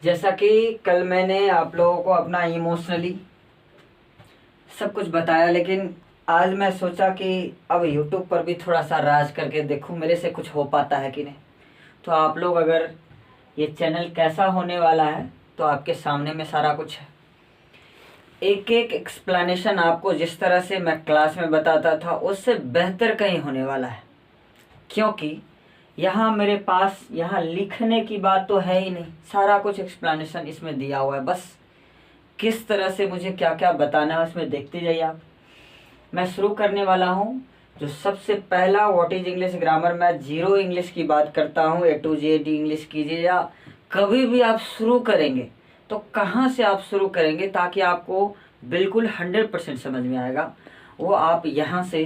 जैसा कि कल मैंने आप लोगों को अपना इमोशनली सब कुछ बताया, लेकिन आज मैं सोचा कि अब यूट्यूब पर भी थोड़ा सा राज करके देखूं मेरे से कुछ हो पाता है कि नहीं। तो आप लोग अगर ये चैनल कैसा होने वाला है तो आपके सामने में सारा कुछ है। एक एक एक्सप्लेनेशन आपको जिस तरह से मैं क्लास में बताता था उससे बेहतर कहीं होने वाला है, क्योंकि यहाँ मेरे पास यहाँ लिखने की बात तो है ही नहीं, सारा कुछ एक्सप्लेनेशन इसमें दिया हुआ है। बस किस तरह से मुझे क्या क्या बताना है उसमें देखते जाइए आप। मैं शुरू करने वाला हूँ। जो सबसे पहला व्हाट इज इंग्लिश ग्रामर, मैं जीरो इंग्लिश की बात करता हूँ। ए टू जेड इंग्लिश कीजिए, या कभी भी आप शुरू करेंगे तो कहाँ से आप शुरू करेंगे ताकि आपको बिल्कुल 100% समझ में आएगा, वो आप यहाँ से,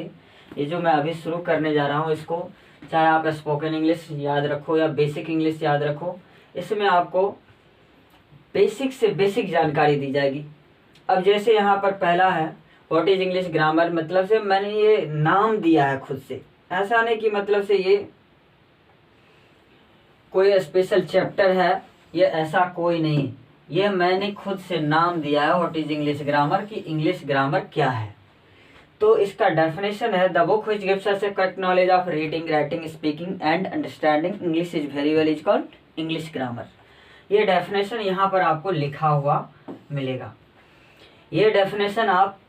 ये जो मैं अभी शुरू करने जा रहा हूँ इसको, चाहे आप स्पोकन इंग्लिश याद रखो या बेसिक इंग्लिश याद रखो, इसमें आपको बेसिक से बेसिक जानकारी दी जाएगी। अब जैसे यहाँ पर पहला है व्हाट इज इंग्लिश ग्रामर, मतलब से मैंने ये नाम दिया है खुद से, ऐसा नहीं कि मतलब से ये कोई स्पेशल चैप्टर है, ये ऐसा कोई नहीं। ये मैंने खुद से नाम दिया है व्हाट इज इंग्लिश ग्रामर, कि इंग्लिश ग्रामर क्या है। तो इसका डेफिनेशन है the book which gives us a correct knowledge of reading, writing, speaking and understanding English is very well is called English grammar. ये डेफिनेशन यहाँ पर आपको लिखा हुआ मिलेगा। ये डेफिनेशन आप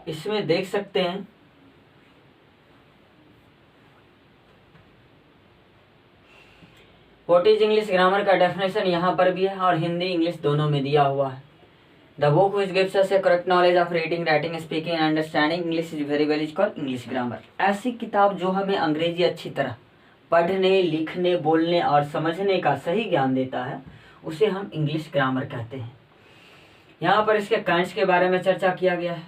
इसमें देख सकते हैं। व्हाट इज इंग्लिश ग्रामर का डेफिनेशन यहाँ पर भी है और हिंदी इंग्लिश दोनों में दिया हुआ है। The book which gives us a correct knowledge of reading, writing, speaking and understanding English is very well is called English grammar. ऐसी किताब जो हमें अंग्रेजी अच्छी तरह पढ़ने, लिखने, बोलने और समझने का सही ज्ञान देता है उसे हम इंग्लिश ग्रामर कहते हैं। यहाँ पर इसके काइंड्स के बारे में चर्चा किया गया है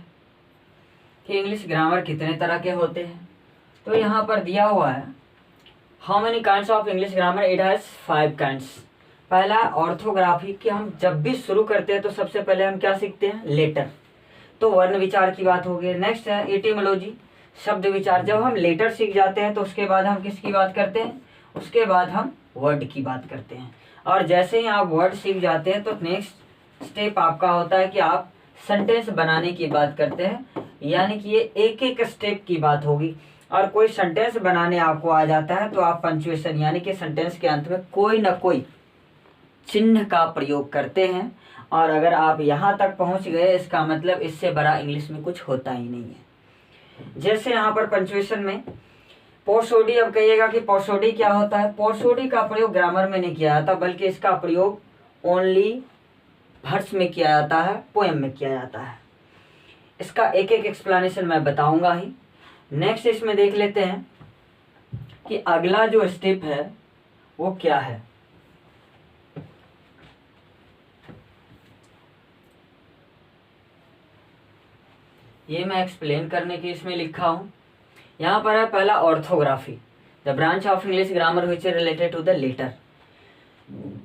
कि इंग्लिश ग्रामर कितने तरह के होते हैं। तो यहाँ पर दिया हुआ है how many kinds of English grammar, it has 5 kinds. पहला ऑर्थोग्राफी, कि हम जब भी शुरू करते हैं तो सबसे पहले हम क्या सीखते हैं, लेटर, तो वर्ण विचार की बात होगी। नेक्स्ट है एटिमोलॉजी, शब्द विचार। जब हम लेटर सीख जाते हैं तो उसके बाद हम किसकी बात करते हैं, उसके बाद हम वर्ड की बात करते हैं। और जैसे ही आप वर्ड सीख जाते हैं तो नेक्स्ट स्टेप आपका होता है कि आप सेंटेंस बनाने की बात करते हैं, यानी कि ये एक एक स्टेप की बात होगी। और कोई सेंटेंस बनाने आपको आ जाता है तो आप पंक्चुएशन यानी कि सेंटेंस के अंत में कोई ना कोई चिन्ह का प्रयोग करते हैं। और अगर आप यहाँ तक पहुँच गए इसका मतलब इससे बड़ा इंग्लिश में कुछ होता ही नहीं है। जैसे यहाँ पर पंक्चुएशन में पोर्सोडी, अब कहिएगा कि पोर्सोडी क्या होता है। पोर्सोडी का प्रयोग ग्रामर में नहीं किया जाता, बल्कि इसका प्रयोग ओनली वर्स में किया जाता है, पोएम में किया जाता है। इसका एक एक एक्सप्लेनेशन मैं बताऊंगा ही। नेक्स्ट इसमें देख लेते हैं कि अगला जो स्टेप है वो क्या है। ये मैं एक्सप्लेन करने की इसमें लिखा हूं। यहाँ पर है पहला orthography, the branch of English grammar which is related to the letter.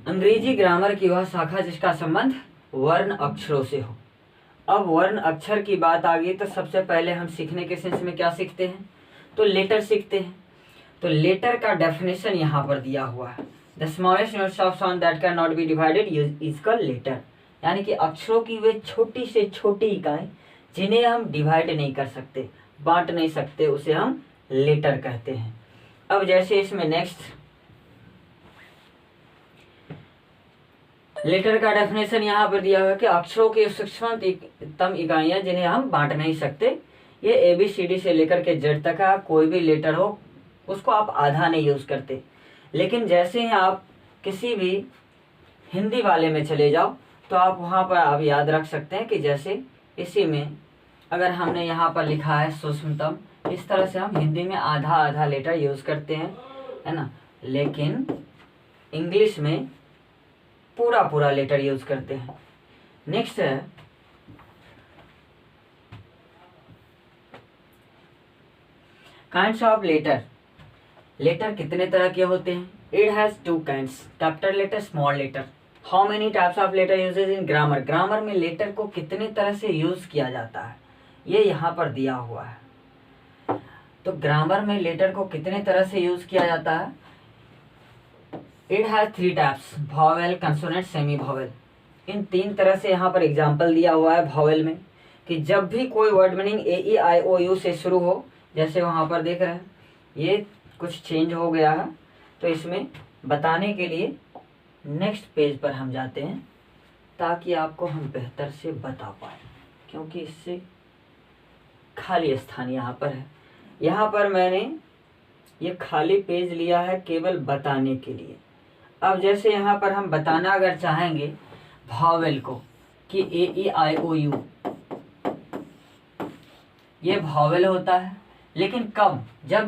अंग्रेजी ग्रामर की वह शाखा जिसका संबंध वर्ण अक्षरों से हो। अब वर्ण अक्षर की बात आ गई तो सबसे पहले हम सीखने के सेंस में क्या सीखते हैं, तो लेटर सीखते हैं। तो लेटर का डेफिनेशन यहाँ पर दिया हुआ है, the smallest units of sound that can not be divided is called letter. यानी कि अक्षरों की वे छोटी से छोटी इकाई जिन्हें हम डिवाइड नहीं कर सकते, बांट नहीं सकते, उसे हम लेटर कहते हैं। अब जैसे इसमें नेक्स्ट लेटर का डेफिनेशन यहाँ पर दिया हुआ है कि अक्षरों की सूक्ष्मतम इकाइयां जिन्हें हम बांट नहीं सकते। ये ABCD से लेकर के Z तक का कोई भी लेटर हो उसको आप आधा नहीं यूज करते। लेकिन जैसे ही आप किसी भी हिंदी वाले में चले जाओ तो आप वहाँ पर आप याद रख सकते हैं कि जैसे इसी में अगर हमने यहाँ पर लिखा है सूक्ष्मतम, इस तरह से हम हिंदी में आधा आधा लेटर यूज करते हैं, है ना। लेकिन इंग्लिश में पूरा पूरा लेटर यूज करते हैं। नेक्स्ट है काइंड्स ऑफ लेटर। लेटर कितने तरह के होते हैं, it has 2 kinds, capital letter, small letter. How many types of letter usages in grammar, grammar में लेटर को कितने तरह से यूज किया जाता है ये यहाँ पर दिया हुआ है। तो ग्रामर में लेटर को कितने तरह से यूज किया जाता है, it has 3 types, vowel, consonant, semi vowel। इन 3 तरह से यहाँ पर एग्जाम्पल दिया हुआ है vowel में, कि जब भी कोई word meaning A E I O U से शुरू हो, जैसे वहाँ पर देख रहे हैं ये कुछ चेंज हो गया है, तो इसमें बताने के लिए नेक्स्ट पेज पर हम जाते हैं ताकि आपको हम बेहतर से बता पाए, क्योंकि इससे खाली स्थान यहाँ पर है। यहाँ पर मैंने ये खाली पेज लिया है केवल बताने के लिए। अब जैसे यहाँ पर हम बताना अगर चाहेंगे भावेल को कि ए ई आई ओ यू, ये भावेल होता है, लेकिन कब, जब